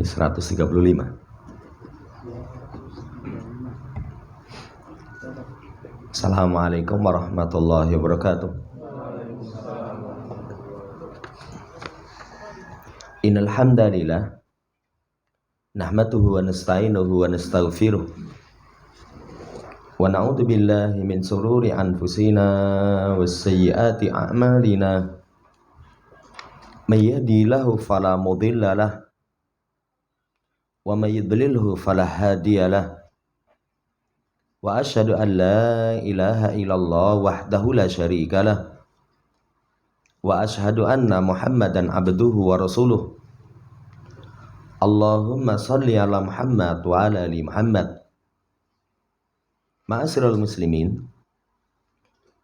135. Assalamualaikum warahmatullahi wabarakatuh. Innal hamdalillah nahmaduhu wa nasta'inuhu wa nastaghfiruh wa na'udzu billahi min shururi anfusina was sayyiati a'malina. May yahdihillahu fala mudilla lahu wa may yudlilhu fala hadiya lahu. Wa asyhadu an la ilaha illallah wahdahu la syarika lah. Wa asyhadu anna Muhammadan abduhu wa rasuluh. Allahumma shalli ala Muhammad wa ala ali Muhammad. Ma'asyiral muslimin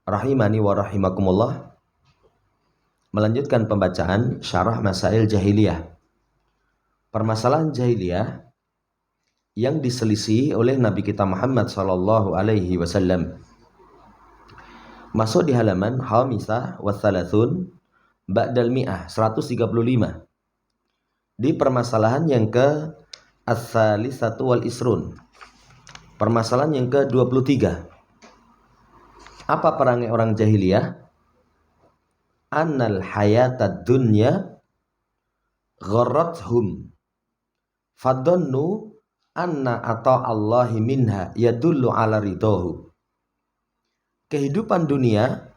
rahimani wa rahimakumullah. Melanjutkan pembacaan syarah masail jahiliyah. Permasalahan jahiliyah yang diselisihi oleh Nabi kita Muhammad sallallahu alaihi wasallam. Masuk di halaman Khamisah wa Thalathun Ba'dal Mi'ah 135. Di permasalahan yang ke Ats-Tsalisatu wal Isrun. Permasalahan yang ke-23. Apa perangai orang jahiliyah? Annal hayatad dunya gharrathum fadhannu anna ata'allahi minha yadullu ala ridahu. Kehidupan dunia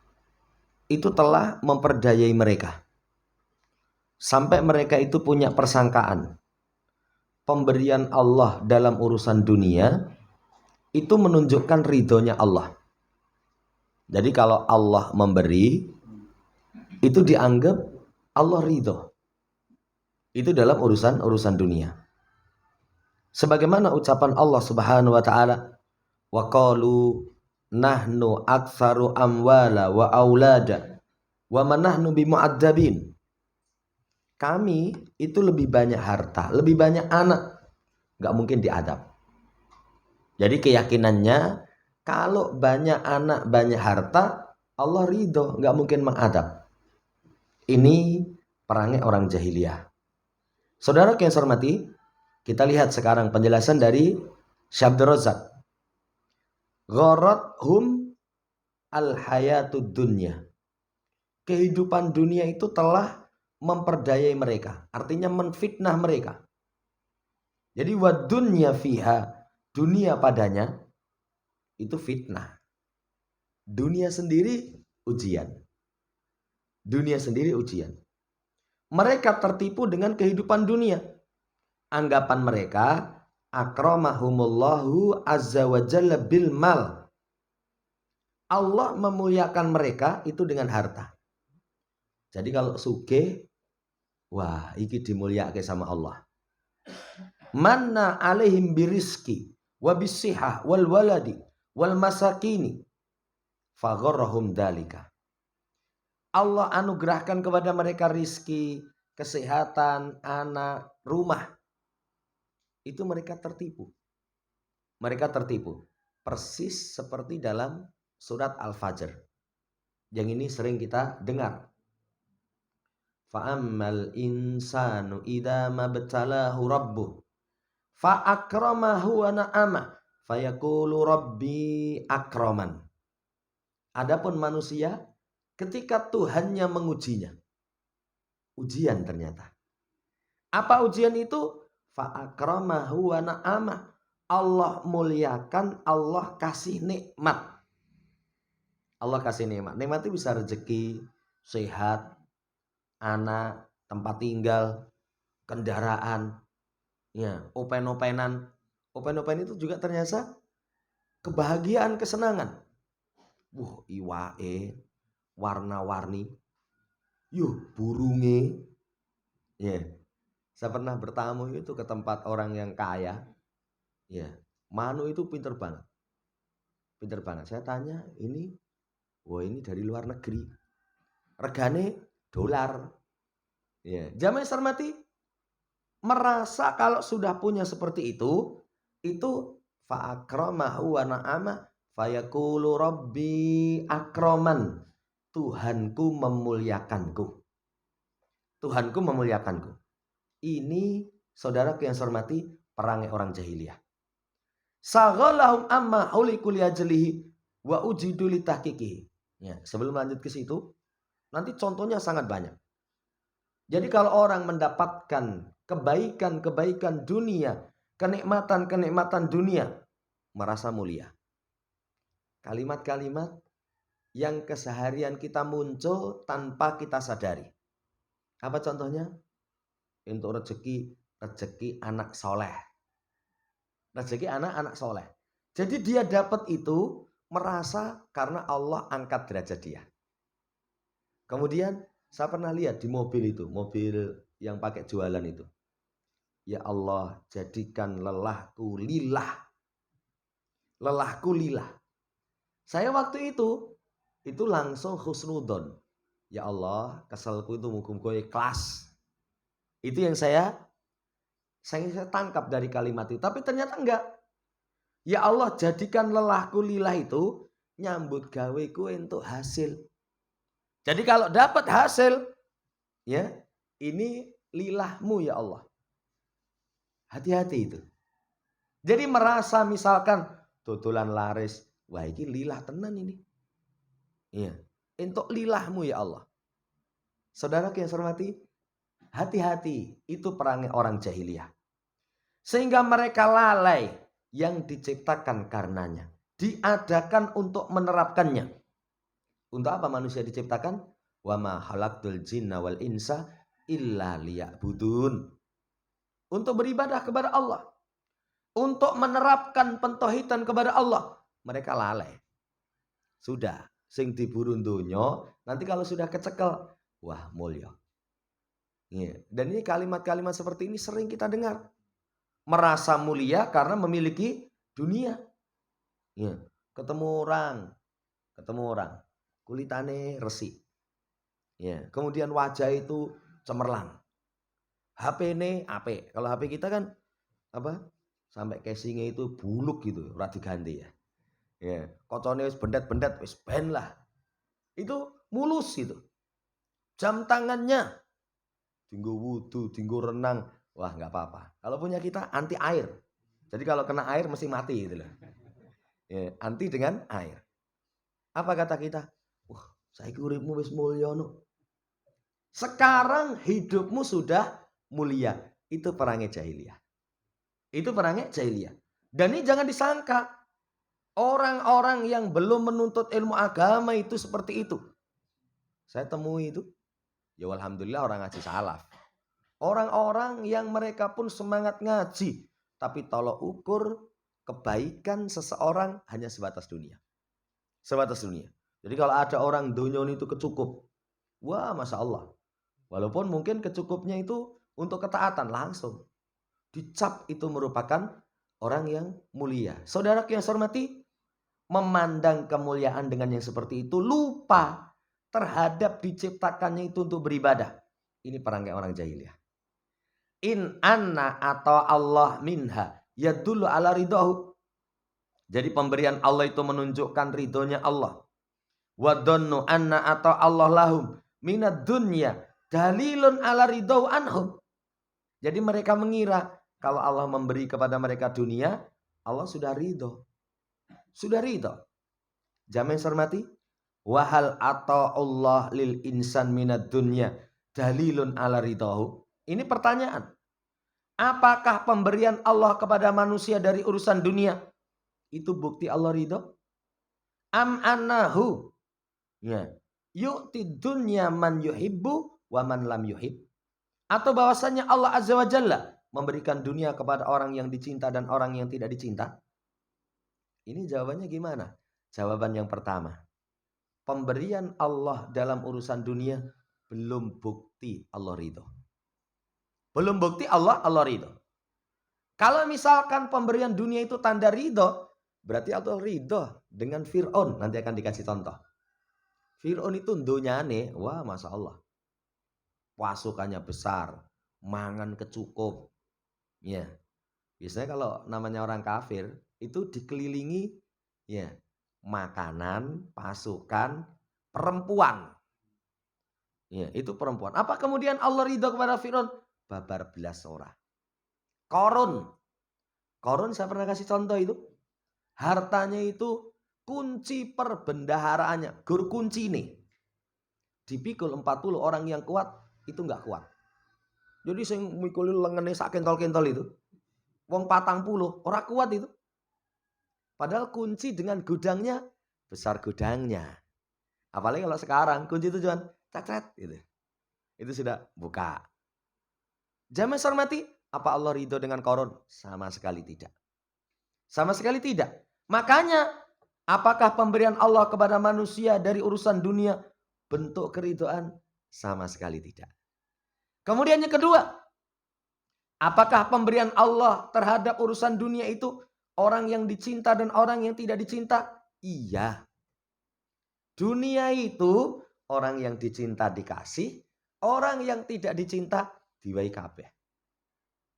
itu telah memperdayai mereka sampai mereka itu punya persangkaan pemberian Allah dalam urusan dunia itu menunjukkan ridhonya Allah. Jadi kalau Allah memberi itu dianggap Allah ridho. Itu dalam urusan dunia. Sebagaimana ucapan Allah Subhanahu wa taala, wa qalu nahnu aktsaru amwala wa aulada wa ma nahnu bimu'adzabin. Kami itu lebih banyak harta, lebih banyak anak, enggak mungkin diadab. Jadi keyakinannya kalau banyak anak, banyak harta, Allah ridho, enggak mungkin mengadab. Ini perangai orang jahiliyah. Saudara yang saya hormati, kita lihat sekarang penjelasan dari Syekh Abdul Razak. Gharathum al-hayatud dunya. Kehidupan dunia itu telah memperdayai mereka, artinya menfitnah mereka. Jadi wad dunya fiha, dunia padanya itu fitnah. Dunia sendiri ujian. Dunia sendiri ujian. Mereka tertipu dengan kehidupan dunia. Anggapan mereka akramahumullahu azza wa jalla bil mal. Allah memuliakan mereka itu dengan harta. Jadi kalau sugih, wah iki dimuliakan sama Allah. Manna alaihim birizki wa bisihah wal waladi wal masakini fagharrahum dalika. Allah anugerahkan kepada mereka rizki, kesehatan, anak, rumah. Itu mereka tertipu. Mereka tertipu. Persis seperti dalam surat Al-Fajr. Yang ini sering kita dengar. Fa'ammal insanu idza mabtalahu rabbuh fa'akramahu wa na'ama fayaqulu rabbi akraman. Adapun manusia ketika Tuhannya mengujinya. Ujian ternyata. Apa ujian itu? Fa'akramahu wa na'amah. Allah muliakan, Allah kasih nikmat. Allah kasih nikmat. Nikmat itu bisa rezeki, sehat, anak, tempat tinggal, kendaraan, ya, open-openan. Open-open itu juga ternyata kebahagiaan, kesenangan. Iwae warna-warni, burunge, saya pernah bertamu itu ke tempat orang yang kaya, manu itu pinter banget, saya tanya ini dari luar negeri, regane dolar, jamaah hormati, merasa kalau sudah punya seperti itu fa'akramahu wa na'ama fayaqulu rabbi akraman. Tuhanku memuliakanku. Tuhanku memuliakanku. Ini Saudaraku yang saya hormati, perangai orang jahiliyah. Saghalahum amma ulikul yajlihi wa ujidu litahqiqihi. Ya, sebelum lanjut ke situ, nanti contohnya sangat banyak. Jadi kalau orang mendapatkan kebaikan-kebaikan dunia, kenikmatan-kenikmatan dunia, merasa mulia. Kalimat-kalimat yang keseharian kita muncul tanpa kita sadari. Apa contohnya? Untuk rezeki anak soleh. Rezeki anak soleh. Jadi dia dapat itu merasa karena Allah angkat derajat dia. Kemudian saya pernah lihat di mobil itu, mobil yang pakai jualan itu. Ya Allah, jadikan lelahku lillah. Lelahku lillah. Saya waktu itu langsung husnudon. Ya Allah, keselku itu muka-muka ikhlas. Itu yang saya tangkap dari kalimat itu. Tapi ternyata enggak. Ya Allah, jadikan lelahku lillah itu nyambut gaweku untuk hasil. Jadi kalau dapat hasil, ya ini lilahmu ya Allah. Hati-hati itu. Jadi merasa misalkan tutulan laris, wah ini lilah tenan ini. Iya, untuk lilahmu ya Allah. Saudara yang saya hormati, hati-hati, itu perangai orang jahiliyah. Sehingga mereka lalai yang diciptakan karenanya. Diadakan untuk menerapkannya. Untuk apa manusia diciptakan? Wa ma khalaqtul jinna wal insa illa liya'budun. Untuk beribadah kepada Allah. Untuk menerapkan pentauhidan kepada Allah. Mereka lalai. Sudah. Sing diburu donya, nanti kalau sudah kecekel, wah mulya. Dan ini kalimat-kalimat seperti ini sering kita dengar. Merasa mulia karena memiliki dunia. Ketemu orang. Kulitane resi. Kemudian wajah itu cemerlang. HP ini apik. Kalau HP kita kan apa? Sampai casingnya itu buluk gitu, ora diganti ya. Kocone wis bendet-bendet wis ben lah. Itu mulus gitu. Jam tangannya tinggo wudu, tinggo renang, wah nggak apa-apa. Kalau punya kita anti air. Jadi kalau kena air mesti mati gitu loh. Anti dengan air. Apa kata kita? Wah, saiki uripmu wis mulya no. Sekarang hidupmu sudah mulia. Itu perangai jahiliyah. Itu perangai jahiliyah. Dan ini jangan disangka. Orang-orang yang belum menuntut ilmu agama itu seperti itu. Saya temui itu. Ya alhamdulillah orang ngaji salaf. Orang-orang yang mereka pun semangat ngaji. Tapi tolok ukur kebaikan seseorang hanya sebatas dunia. Sebatas dunia. Jadi kalau ada orang dunyon itu kecukup. Wah Masya Allah. Walaupun mungkin kecukupnya itu untuk ketaatan langsung. Dicap itu merupakan orang yang mulia. Saudara yang saya hormati, memandang kemuliaan dengan yang seperti itu, lupa terhadap diciptakannya itu untuk beribadah. Ini perangai orang jahiliyah. In anna atau Allah minha yadullu ala ridahu. Jadi pemberian Allah itu menunjukkan ridhonya Allah. Wadonnu anna atau Allah lahum minad dunya dalilun ala ridahu anhum. Jadi mereka mengira kalau Allah memberi kepada mereka dunia, Allah sudah ridho. Sudah ridho. Jamaah yang saya hormati, wahal atau Allah lil insan minad dunya dalilun ala ridhahu. Ini pertanyaan. Apakah pemberian Allah kepada manusia dari urusan dunia itu bukti Allah ridho? Am annahu yu'ti dunya man yuhibbu wa man lam yuhib. Atau bahwasanya Allah Azza wa Jalla memberikan dunia kepada orang yang dicinta dan orang yang tidak dicinta? Ini jawabannya gimana? Jawaban yang pertama. Pemberian Allah dalam urusan dunia belum bukti Allah ridho. Belum bukti Allah ridho. Kalau misalkan pemberian dunia itu tanda ridho, berarti Allah ridho dengan Fir'aun. Nanti akan dikasih contoh. Fir'aun itu dunyane, wah Masya Allah. Pasukannya besar, mangan kecukup. Biasanya kalau namanya orang kafir, itu dikelilingi makanan, pasukan, perempuan. Itu perempuan. Apa kemudian Allah ridho kepada Fir'aun? Babar belas ora. Korun. Korun saya pernah kasih contoh itu. Hartanya itu kunci perbendaharaannya. Gur kunci ini. Dipikul 40 orang yang kuat itu nggak kuat. Jadi sing mikul lengene sak kentol-kentol itu. Wong 40 orang kuat itu. Padahal kunci dengan gudangnya besar gudangnya. Apalagi kalau sekarang kunci itu cuma cacret gitu. Itu sudah buka. Jamaah hormati, apa Allah ridho dengan korun? Sama sekali tidak. Sama sekali tidak. Makanya apakah pemberian Allah kepada manusia dari urusan dunia bentuk keridhaan? Sama sekali tidak. Kemudian yang kedua, apakah pemberian Allah terhadap urusan dunia itu orang yang dicinta dan orang yang tidak dicinta? Iya. Dunia itu orang yang dicinta dikasih, orang yang tidak dicinta diwai kabeh.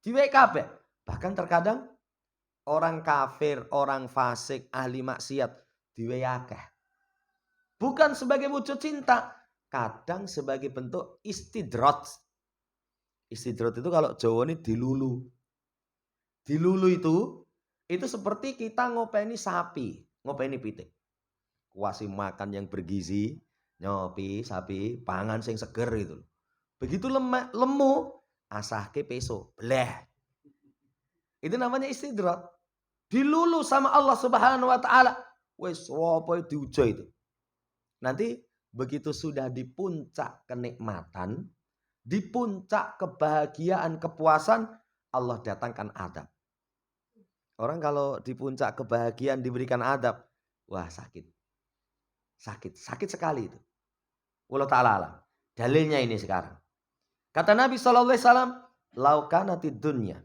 Diwai kabeh. Bahkan terkadang orang kafir, orang fasik, ahli maksiat diwai akeh. Bukan sebagai wujud cinta, kadang sebagai bentuk istidrot. Istidrot itu kalau Jawa ini dilulu. Dilulu itu seperti kita ngopeni sapi, ngopeni pitik. Kuasi makan yang bergizi, nyopi sapi, pangan sing seger itu. Begitu lemu, asahke peso, bleh. Itu namanya istidrot. Dilulu sama Allah Subhanahu wa taala. Wes apa diuja itu. Nanti begitu sudah di puncak kenikmatan, di puncak kebahagiaan, kepuasan, Allah datangkan adab. Orang kalau di puncak kebahagiaan diberikan adab, wah sakit. Sakit sekali itu. Wallahu ta'ala alam. Dalilnya ini sekarang. Kata Nabi SAW, laukanatid dunya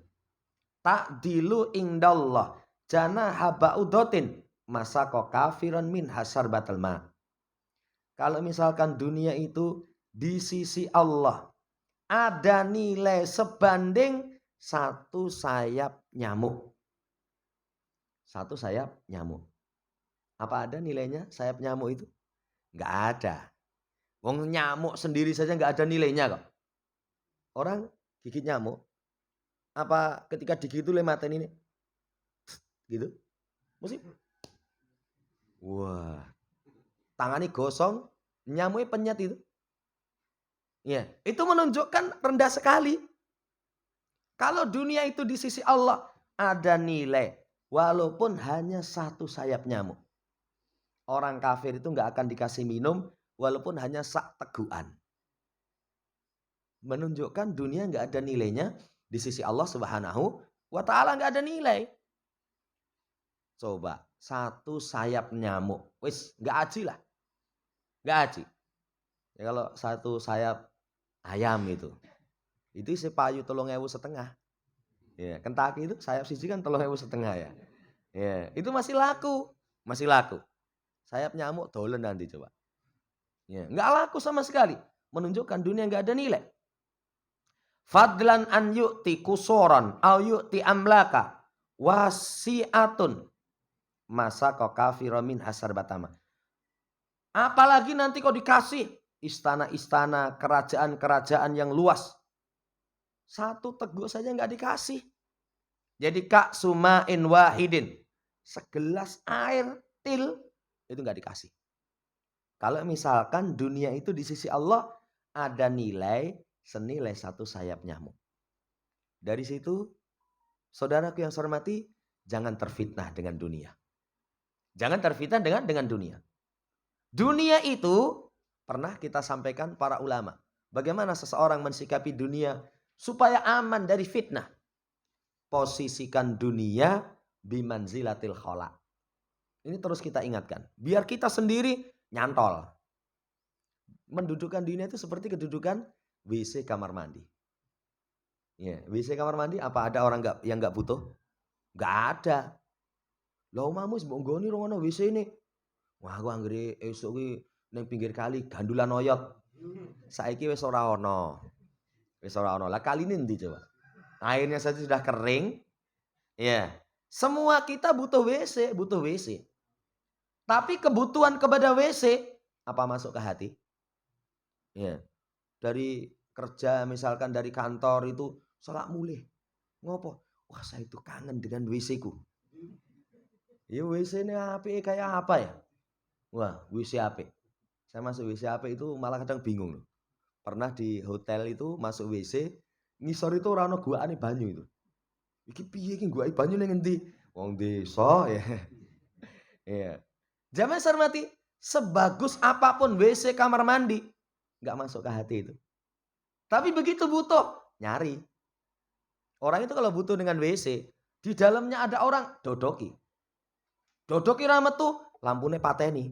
ta'dilu indallah janaha ba'udatin masako kafiran min hasar batal ma. Kalau misalkan dunia itu di sisi Allah ada nilai sebanding satu sayap nyamuk. Satu sayap nyamuk. Apa ada nilainya sayap nyamuk itu? Nggak ada. Wong nyamuk sendiri saja nggak ada nilainya kok. Orang gigit nyamuk, apa ketika digigit itu lematen ini? Gitu? Mesti. Wah. Tangannya gosong, nyamuknya penyet itu. Ya, itu menunjukkan rendah sekali. Kalau dunia itu di sisi Allah ada nilai. Walaupun hanya satu sayap nyamuk. Orang kafir itu nggak akan dikasih minum walaupun hanya sak tegukan. Menunjukkan dunia nggak ada nilainya di sisi Allah Subhanahu wa taala, nggak ada nilai. Coba satu sayap nyamuk, wis nggak aji lah, nggak aji. Ya kalau satu sayap ayam itu sepayu 3.500. Ya, Kentucky itu sayap siji kan 3.500 ya. Ya, itu masih laku, masih laku. Sayap nyamuk dolen nanti coba. Ya, nggak laku sama sekali. Menunjukkan dunia nggak ada nilai. Fadlan an yu'ti kusoran au yu'ti amlaka wasi'atun masa kau kafir min hasar batama. Apalagi nanti kau dikasih istana-istana, kerajaan-kerajaan yang luas. Satu teguk saja nggak dikasih. Jadi kak sumain wahidin, segelas air til itu nggak dikasih. Kalau misalkan dunia itu di sisi Allah ada nilai senilai satu sayap nyamuk. Dari situ, saudaraku yang saya hormati, jangan terfitnah dengan dunia. Jangan terfitnah dengan dunia. Dunia itu pernah kita sampaikan para ulama. Bagaimana seseorang mensikapi dunia supaya aman dari fitnah. Posisikan dunia bimanzilatil khala. Ini terus kita ingatkan. Biar kita sendiri nyantol. Mendudukkan dunia itu seperti kedudukan WC kamar mandi. Ya, WC kamar mandi apa ada orang yang nggak butuh? Nggak ada. Lah omamu mbok nggoni rono WC ini. Wah, aku anggere esuk ki ning pinggir kali gandulan oyot. Saiki wis ora ono. Wis ora ono. Lah kaline ndi coba? Airnya saja sudah kering. Ya. Semua kita butuh WC, butuh WC. Tapi kebutuhan kepada WC apa masuk ke hati? Ya. Dari kerja misalkan dari kantor itu salak mulih. Ngopo? Wah, saya itu kangen dengan WC-ku. Ya WC-nya apik kayak apa ya? Wah, WC apik. Saya masuk WC apik itu malah kadang bingung loh. Pernah di hotel itu masuk WC, ngisor itu ora ono guakane banyu itu. Iki piye iki guake banyu ning endi? Wong desa ya. Iya. Jamaah saya hormati, sebagus apapun WC kamar mandi, nggak masuk ke hati itu. Tapi begitu butuh, nyari. Orang itu kalau butuh dengan WC, di dalamnya ada orang, dodoki. Dodoki ra metu, lampune pateni.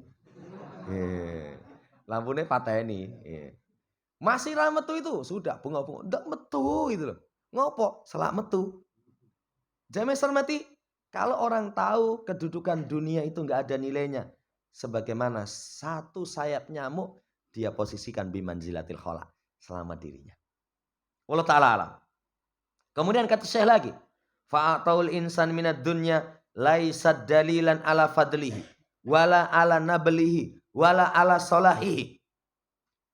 Lampune pateni. Masih ra metu itu, sudah bunga-bunga, ndak metu gitu loh. Ngopo? Selak metu. Jamaah saya hormati, kalau orang tahu kedudukan dunia itu nggak ada nilainya, sebagaimana satu sayap nyamuk, dia posisikan bimanzilatil khola, selama dirinya. Wallahu ta'ala alam. Kemudian kata Syekh lagi, fa'ataul insan minad dunya laisad dalilan ala fadlihi wala ala nablihi wala ala solahihi.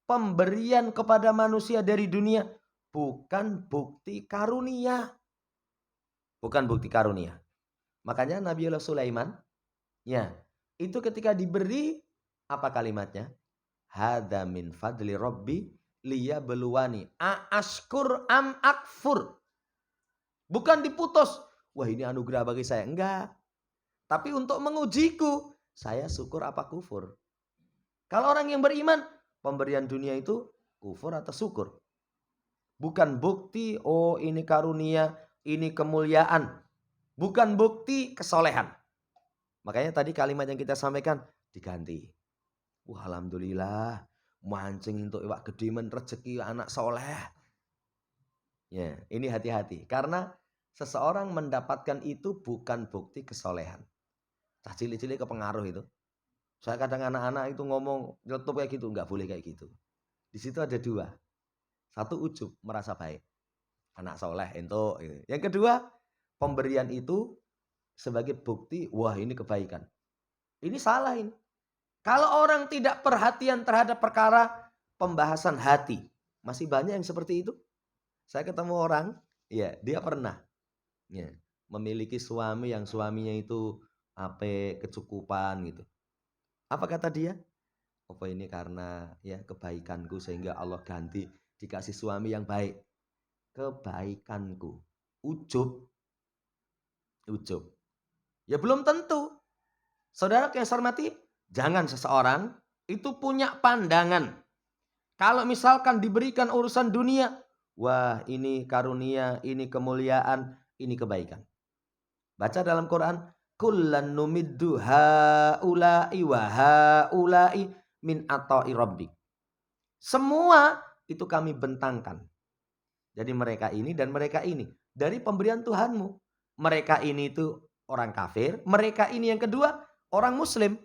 Pemberian kepada manusia dari dunia bukan bukti karunia. Bukan bukti karunia. Makanya Nabiullah Sulaiman, ya, itu ketika diberi apa kalimatnya? Hadza min fadli rabbi liyabluwani aashkur am akfur. Bukan diputus. Wah, ini anugerah bagi saya. Enggak. Tapi untuk mengujiku, saya syukur apa kufur. Kalau orang yang beriman, pemberian dunia itu kufur atau syukur. Bukan bukti, oh ini karunia, ini kemuliaan. Bukan bukti kesolehan. Makanya tadi kalimat yang kita sampaikan diganti. Wah, alhamdulillah, mancing untuk iwak gede men rezeki anak soleh. Ya, ini hati-hati. Karena seseorang mendapatkan itu bukan bukti kesolehan. Cah cilik-cilik kepengaruh itu. Saya kadang anak-anak itu ngomong nyeletup kayak gitu, nggak boleh kayak gitu. Di situ ada dua. Satu ujub, merasa baik. Anak soleh, entuk. Yang kedua, pemberian itu sebagai bukti, wah ini kebaikan. Ini salah ini. Kalau orang tidak perhatian terhadap perkara pembahasan hati, masih banyak yang seperti itu. Saya ketemu orang, ya dia pernah ya, memiliki suami yang suaminya itu kecukupan gitu. Apa kata dia? Apa ini karena ya kebaikanku sehingga Allah ganti dikasih suami yang baik. Kebaikanku. Ujub. Ya belum tentu. Saudara yang saya hormati, jangan seseorang itu punya pandangan. Kalau misalkan diberikan urusan dunia, wah ini karunia, ini kemuliaan, ini kebaikan. Baca dalam Quran, kullan numiddu haula'i wa haula'i min ata'i rabbik. Semua itu kami bentangkan. Jadi mereka ini dan mereka ini dari pemberian Tuhanmu. Mereka ini itu orang kafir, mereka ini yang kedua orang muslim.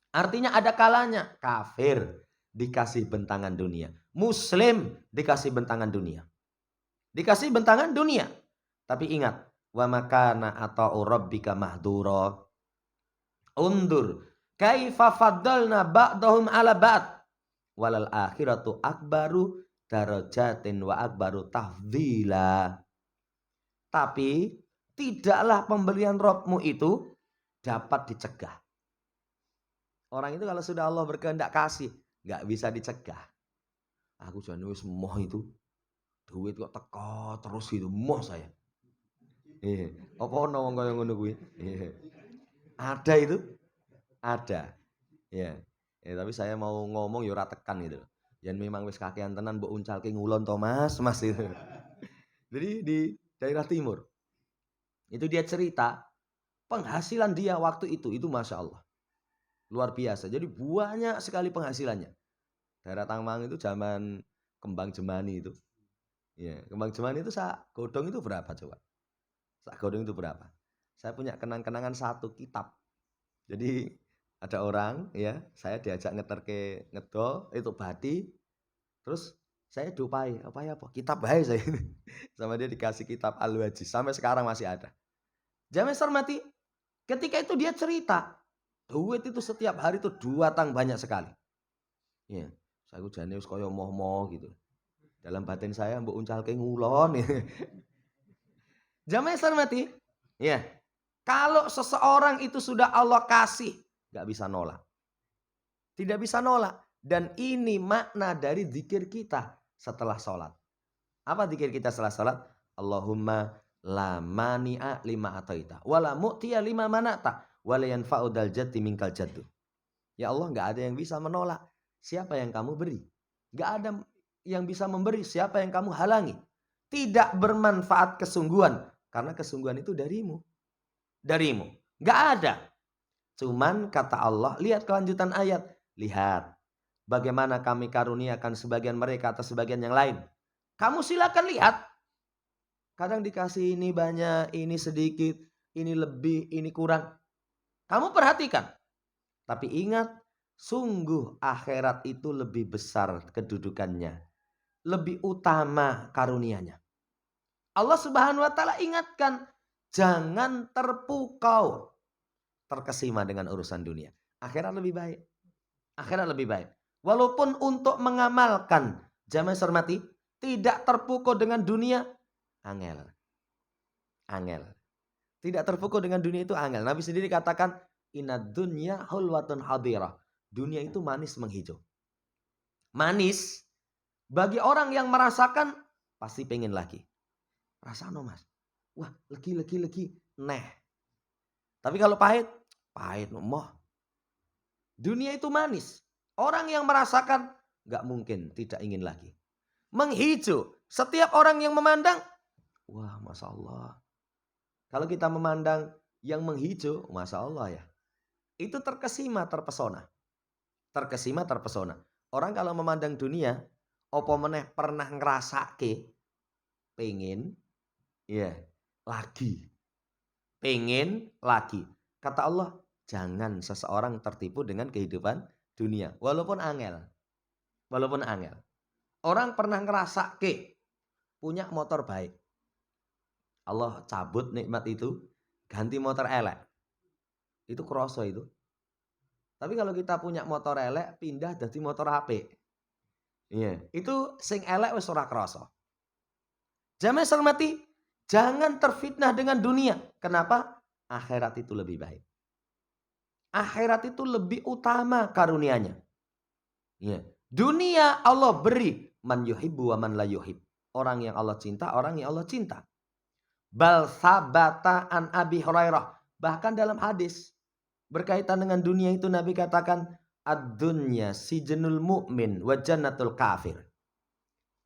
Artinya ada kalanya kafir dikasih bentangan dunia, muslim dikasih bentangan dunia. Dikasih bentangan dunia. Tapi ingat, wa makana ata'u rabbika mahdura. Undur kaifa faddalna ba'dahum ala ba'd. Walal akhiratu akbaru darajatin wa akbaru tafdhila. Tapi tidaklah pemberian Rabbmu itu dapat dicegah. Orang itu kalau sudah Allah berkehendak kasih, nggak bisa dicegah. Aku jangan wis moh itu. Duit kok teko terus gitu, moh saya. Apa ono wong kaya ngono kuwi? Ada itu? Ada. Ya. Tapi saya mau ngomong ya ora tekan gitu. Yen memang wis kakean tenan mbok uncalke ngulon to Mas itu. Jadi di daerah timur. Itu dia cerita penghasilan dia waktu itu Masya Allah. Luar biasa. Jadi banyak sekali penghasilannya. Daerah Tangmang itu zaman kembang jemani itu. Ya, kembang jemani itu sak godong itu berapa coba? Sak godong itu berapa? Saya punya kenang-kenangan satu kitab. Jadi ada orang ya, saya diajak ngeterke ngedol itu badi. Terus saya dupai, apa kitab bae saya. Sama dia dikasih kitab Al-Wajiz. Sampai sekarang masih ada. Jamaah hormati, ketika itu dia cerita, duit itu setiap hari itu 2 tang banyak sekali. Ya, saya jane wis kaya moh-moh gitu. Dalam batin saya mbok uncalke ngulon. Jamaah yang saya hormati, ya. Kalau seseorang itu sudah Allah kasih, nggak bisa nolak. Tidak bisa nolak. Dan ini makna dari zikir kita setelah sholat. Apa zikir kita setelah sholat? Allahumma la mani'a lima ataita. Wala mu'tiya lima manata. Wala yanfa'u dal jaddi minkal jaddu. Ya Allah, nggak ada yang bisa menolak. Siapa yang kamu beri? Nggak ada yang bisa memberi. Siapa yang kamu halangi? Tidak bermanfaat kesungguhan. Karena kesungguhan itu darimu. Darimu. Nggak ada. Cuman kata Allah, lihat kelanjutan ayat. Lihat. Bagaimana kami karuniakan sebagian mereka atas sebagian yang lain. Kamu silakan lihat. Kadang dikasih ini banyak, ini sedikit, ini lebih, ini kurang. Kamu perhatikan. Tapi ingat, sungguh akhirat itu lebih besar kedudukannya. Lebih utama karunianya. Allah Subhanahu wa taala ingatkan, jangan terpukau, terkesima dengan urusan dunia. Akhirat lebih baik. Akhirat lebih baik. Walaupun untuk mengamalkan, jamaah hormati, tidak terpukau dengan dunia, angel. Angel. Tidak terpukau dengan dunia itu angel. Nabi sendiri katakan, inad dunya hulwatun hadirah. Dunia itu manis menghijau. Manis. Bagi orang yang merasakan, pasti pengen lagi. Rasano mas. Wah, legi. Neh. Tapi kalau pahit, pahit. Moh. Dunia itu manis. Orang yang merasakan, gak mungkin tidak ingin lagi. Menghijau. Setiap orang yang memandang, wah Masya Allah. Kalau kita memandang yang menghijau, Masya Allah ya. Itu terkesima, terpesona. Terkesima, terpesona. Orang kalau memandang dunia, opo meneh pernah ngerasake, pengen, ya, lagi. Pengen lagi. Kata Allah, jangan seseorang tertipu dengan kehidupan dunia. Walaupun angel. Walaupun angel. Orang pernah ngerasake, punya motor baik. Allah cabut nikmat itu, ganti motor elek. Itu kroso itu. Tapi kalau kita punya motor elek, pindah jadi motor HP. Iya, itu sing elek wis ora kroso. Jamaah hormati, jangan terfitnah dengan dunia. Kenapa? Akhirat itu lebih baik. Akhirat itu lebih utama karunianya. Iya. Dunia Allah beri man yuhibbu wa man la yuhib. Orang yang Allah cinta, orang yang Allah cinta. Bal sabata an Abi Hurairah. Bahkan dalam hadis berkaitan dengan dunia itu Nabi katakan ad-dunya sijnul mu'min wa jannatul kafir.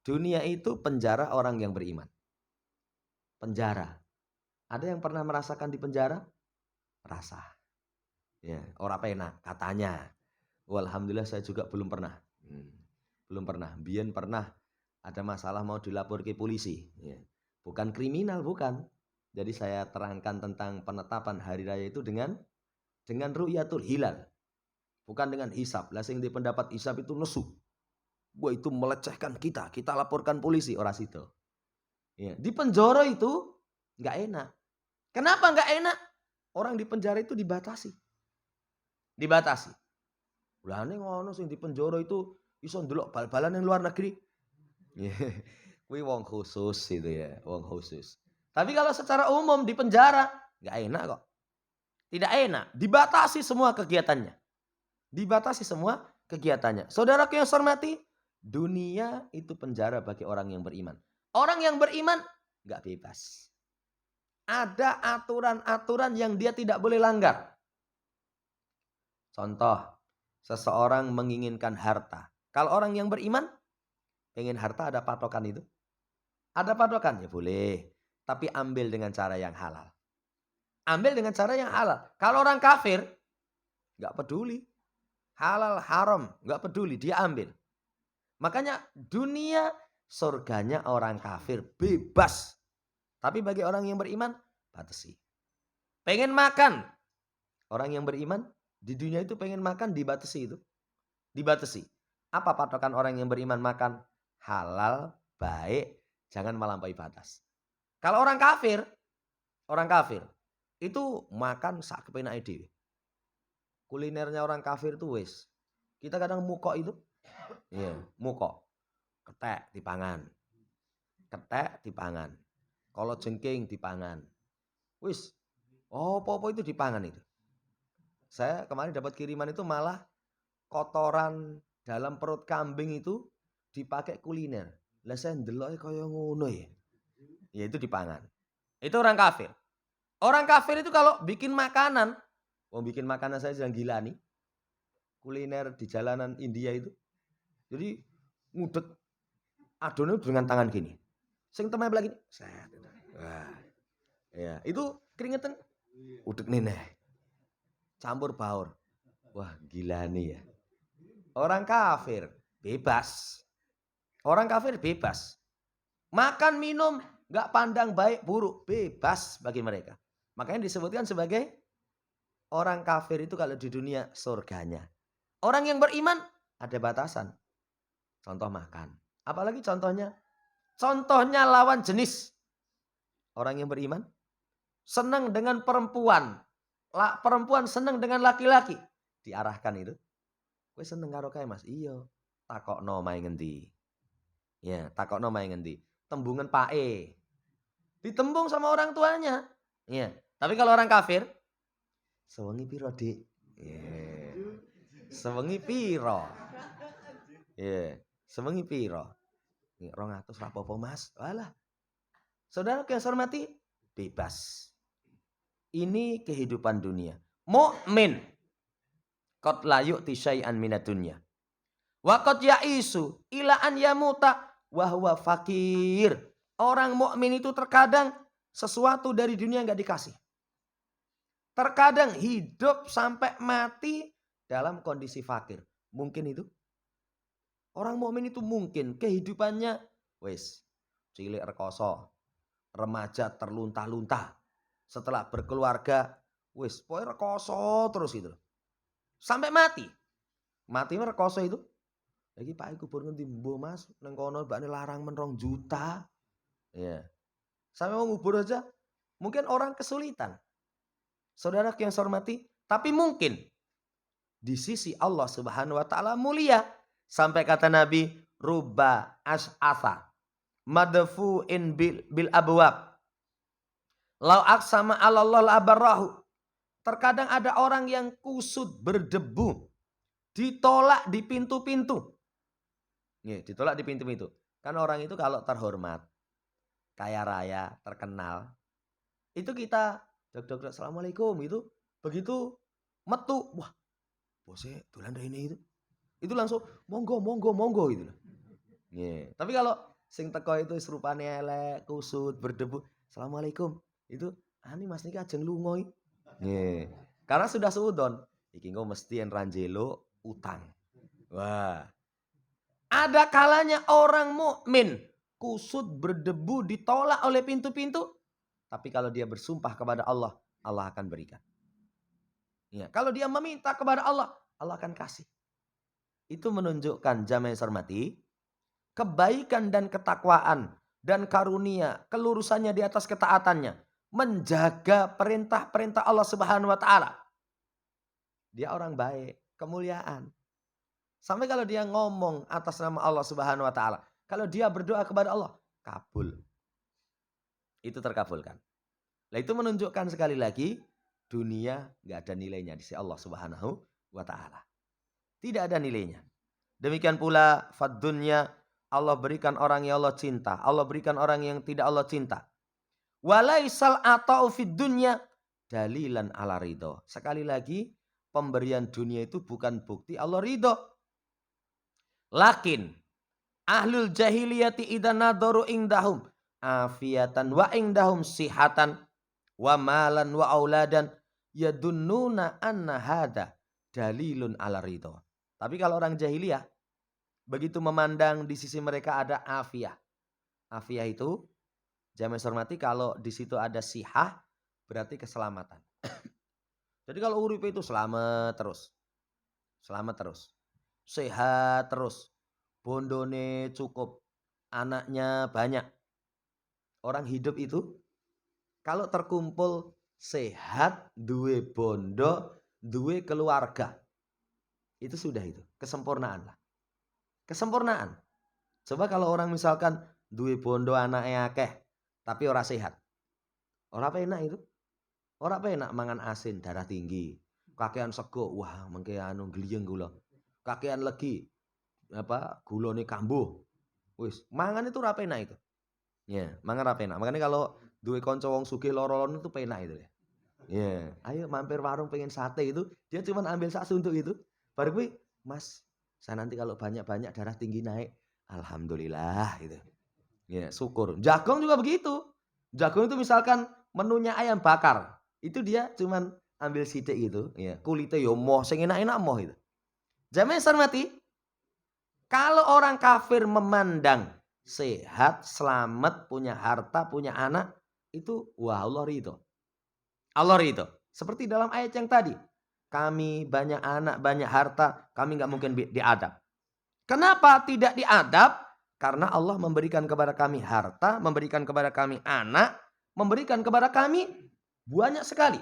Dunia itu penjara orang yang beriman. Penjara. Ada yang pernah merasakan di penjara? Rasa. Ya, ora penak katanya. Alhamdulillah saya juga belum pernah. Belum pernah. Biyen pernah ada masalah mau dilapor ke polisi. Ya. Bukan kriminal, bukan. Jadi saya terangkan tentang penetapan hari raya itu dengan ru'yatul hilal. Bukan dengan hisab. Lah sing di pendapat hisab itu nesu. Wah itu melecehkan kita laporkan polisi ora situ. Ya. Di penjara itu nggak enak. Kenapa nggak enak? Orang di penjara itu dibatasi. Dibatasi. Lah ning ngono sing di penjara itu iso ndelok bal-balan yang luar negeri. Kuwi wong khusus itu ya, wong khusus. Tapi kalau secara umum di penjara nggak enak kok. Tidak enak, dibatasi semua kegiatannya. Dibatasi semua kegiatannya. Saudaraku yang saya hormati, dunia itu penjara bagi orang yang beriman. Orang yang beriman nggak bebas. Ada aturan-aturan yang dia tidak boleh langgar. Contoh, seseorang menginginkan harta. Kalau orang yang beriman, pengen harta ada patokan itu? Ada patokan? Ya boleh. Tapi ambil dengan cara yang halal. Ambil dengan cara yang halal. Kalau orang kafir, nggak peduli. Halal, haram, nggak peduli. Dia ambil. Makanya dunia, surganya orang kafir bebas. Tapi bagi orang yang beriman, batasi. Pengen makan. Orang yang beriman, di dunia itu pengen makan, dibatasi itu. Dibatasi. Apa patokan orang yang beriman makan? Halal, baik, jangan melampaui batas. Kalau orang kafir itu makan sak kepenake dhewe. Kulinernya orang kafir itu wis. Kita kadang mukok itu. Iya, mukok. Ketek dipangan. Ketek dipangan. Kalau jengking dipangan. Wis, apa-apa itu dipangan itu. Saya kemarin dapat kiriman itu malah kotoran dalam perut kambing itu dipakai kuliner. Lah saya ndelok kaya ngono ya. Ya itu dipangan. Itu orang kafir. Orang kafir itu kalau bikin makanan, bikin makanan saya sedang gila nih. Kuliner di jalanan India itu. Jadi ngudek adonnya dengan tangan gini. Sing temai lagi. Wah. Ya, itu keringetan udek nenek. Campur baur. Wah, gila nih ya. Orang kafir bebas. Orang kafir bebas. Makan, minum, gak pandang baik buruk. Bebas bagi mereka. Makanya disebutkan sebagai orang kafir itu kalau di dunia surganya. Orang yang beriman ada batasan. Contoh makan. Apalagi contohnya? Contohnya lawan jenis. Orang yang beriman senang dengan perempuan. Perempuan senang dengan laki-laki. Diarahkan itu. Kowe seneng karo kae Mas? Iya. Takokno mae ngendi? Ya, takokno mae ngendi? Tembungan pae. Ditembung sama orang tuanya. Ya. Tapi kalau orang kafir, sewengi piro, Dik? Yeah. Sewengi piro? Ya, sewengi piro? 200 rapopo Mas. Walah. Saudara yang saya hormati, bebas. Ini kehidupan dunia. Mukmin qad la yu'ti syai'an minad dunya. Wa qad ya'isu ila an yamuta wa huwa fakir. Orang mukmin itu terkadang sesuatu dari dunia enggak dikasih. Terkadang hidup sampai mati dalam kondisi fakir. Mungkin itu. Orang mukmin itu mungkin kehidupannya wis cilik rekoso, remaja terlunta-lunta. Setelah berkeluarga wis pokoke rekoso terus itu. Sampai mati. Mati rekoso itu. Lagi Pak kubur ngendi mbuh Mas, nang kono mbakne larang men 2 juta. Ya. Sampai mau ngubur aja mungkin orang kesulitan. Saudara yang saya hormati, tapi mungkin di sisi Allah Subhanahu wa taala mulia. Sampai kata Nabi, rubba as'atha madfu'in bil abwab. Lau aqsama 'ala Allah la abarrahu. Terkadang ada orang yang kusut berdebu, ditolak di pintu-pintu. Nih, ditolak di pintu-pintu. Kan orang itu kalau terhormat, kaya raya, terkenal, itu kita dok assalamualaikum itu begitu metu, wah, bose dolan rene itu langsung monggo gitu. Nih, tapi kalau sing teko itu serupane elek, kusut, berdebu, assalamualaikum, itu ani Mas niki ajeng lunga. Nih, karena sudah seudon, iki engko mesti en ranjelo utang. Wah. Ada kalanya orang mukmin kusut berdebu ditolak oleh pintu-pintu, tapi kalau dia bersumpah kepada Allah, Allah akan berikan. Ya, kalau dia meminta kepada Allah, Allah akan kasih. Itu menunjukkan jamaah yang hormati, kebaikan dan ketakwaan dan karunia, kelurusannya di atas ketaatannya, menjaga perintah-perintah Allah Subhanahu wa taala. Dia orang baik, kemuliaan. Sampai kalau dia ngomong atas nama Allah Subhanahu wa taala, kalau dia berdoa kepada Allah, kabul. Itu terkabulkan. Nah, itu menunjukkan sekali lagi dunia enggak ada nilainya di sisi Allah Subhanahu wa taala. Tidak ada nilainya. Demikian pula fad dunya, Allah berikan orang yang Allah cinta, Allah berikan orang yang tidak Allah cinta. Walaisal ata'u fid dunya dalilan ala ridho. Sekali lagi, pemberian dunia itu bukan bukti Allah ridho. Lakin ahlul jahiliyati idza nadaru indahum afiatan wa indahum sihatan wa malan wa auladan yadunnuna anna hada dalilun ala ridho. Tapi kalau orang jahiliyah begitu memandang di sisi mereka ada afiyah. Afiyah itu jamaah hormati kalau di situ ada sihah berarti keselamatan. Jadi kalau urip itu selamat terus. Selamat terus. Sehat terus, bondone cukup, anaknya banyak. Orang hidup itu kalau terkumpul sehat, duwe bondo, duwe keluarga, itu sudah itu kesempurnaan lah. Kesempurnaan. Coba kalau orang misalkan duwe bondo anaknya akeh, tapi ora sehat. Ora penak itu. Ora penak mangan asin, darah tinggi. Kakean sego, wah mengke anu gliyeng kula. Kakean legi, gulane kambuh. Wis, mangan itu ora penak itu. Ya, mangan ora penak. Makanya kalau duwe kanca wong sugih loro-loron itu penak itu ya. Ya, ayo mampir warung pengen sate itu, dia cuma ambil sak suntuk itu. Baru kuwi, "Mas, saya nanti kalau banyak-banyak darah tinggi naik." Alhamdulillah gitu. Ya, syukur. Jagung juga begitu. Jagung itu misalkan menunya ayam bakar, itu dia cuman ambil sithik gitu, ya. Kulitnya yo moh, sing enak-enak moh itu. Jamaah yang saya hormati, kalau orang kafir memandang sehat, selamat, punya harta, punya anak, itu wah Allah ridho. Allah ridho. Seperti dalam ayat yang tadi. Kami banyak anak, banyak harta, kami nggak mungkin diadab. Kenapa tidak diadab? Karena Allah memberikan kepada kami harta, memberikan kepada kami anak, memberikan kepada kami banyak sekali.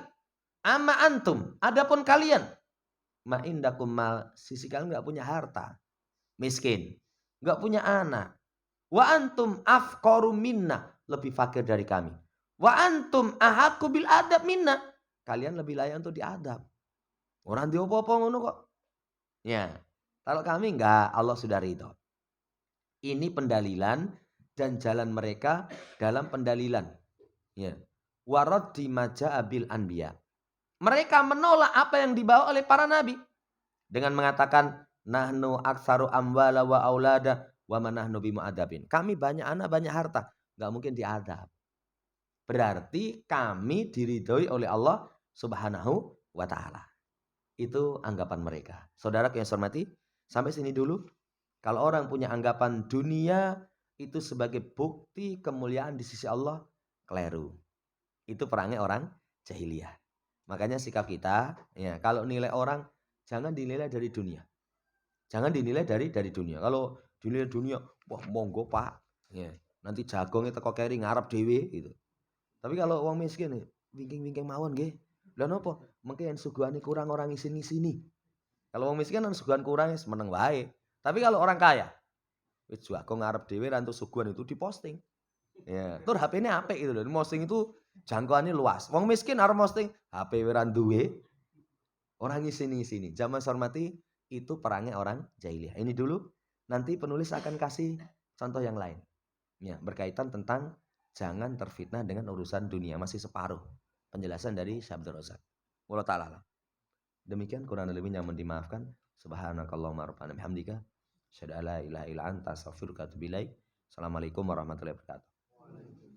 Amma antum, adapun kalian, ma indakum mal, sisi kalian nggak punya harta, miskin, nggak punya anak. Wa antum afqaru minna, lebih fakir dari kami. Wa antum ahaqqu bil adab minna, kalian lebih layak untuk diadab. Orang diopo-opo ngono kok. Ya, kalau kami enggak, Allah sudah ridho. Ini pendalilan dan jalan mereka dalam pendalilan. Ya. Waraddi maja'a bil anbiya. Mereka menolak apa yang dibawa oleh para nabi dengan mengatakan nahnu aktsaru amwala wa aulada wa ma nahnu bimu'adzabin. Kami banyak anak, banyak harta, enggak mungkin diadab. Berarti kami diridhoi oleh Allah Subhanahu wa taala. Itu anggapan mereka. Saudara yang saya hormati, sampai sini dulu. Kalau orang punya anggapan dunia itu sebagai bukti kemuliaan di sisi Allah, keliru. Itu perangnya orang jahiliyah. Makanya sikap kita, ya, kalau nilai orang jangan dinilai dari dunia. Jangan dinilai dari dunia. Kalau dinilai dunia, wah monggo Pak, ya, nanti jagongnya teko keri ngarep dhewe gitu. Tapi kalau uang miskin, wingking-wingking mawon nggih. Lha napa? Mengke yen suguhane kurang orang isini-sini. Kalau wong miskin kan suguhan kurang wis meneng wae. Tapi kalau orang kaya, wis jagong ngarep dhewe ra entuk suguhan itu diposting. Ya, tur HP-ne apik gitu loh. Posting itu jangkauannya luas. Wong miskin arep posting HP ora duwe, orang isini-isini. Zaman hormati itu perangnya orang jahiliyah. Ini dulu, nanti penulis akan kasih contoh yang lain. Ya, berkaitan tentang jangan terfitnah dengan urusan dunia, masih separuh penjelasan dari Syekh Abdul Razak. Wallahu taala. Demikian kurang lebihnya mohon dimaafkan. Subhanakallahumma rabbana bihamdika asyhadu an la ilaha illa anta astaghfiruka wa atubu ilaik. Assalamualaikum warahmatullahi wabarakatuh.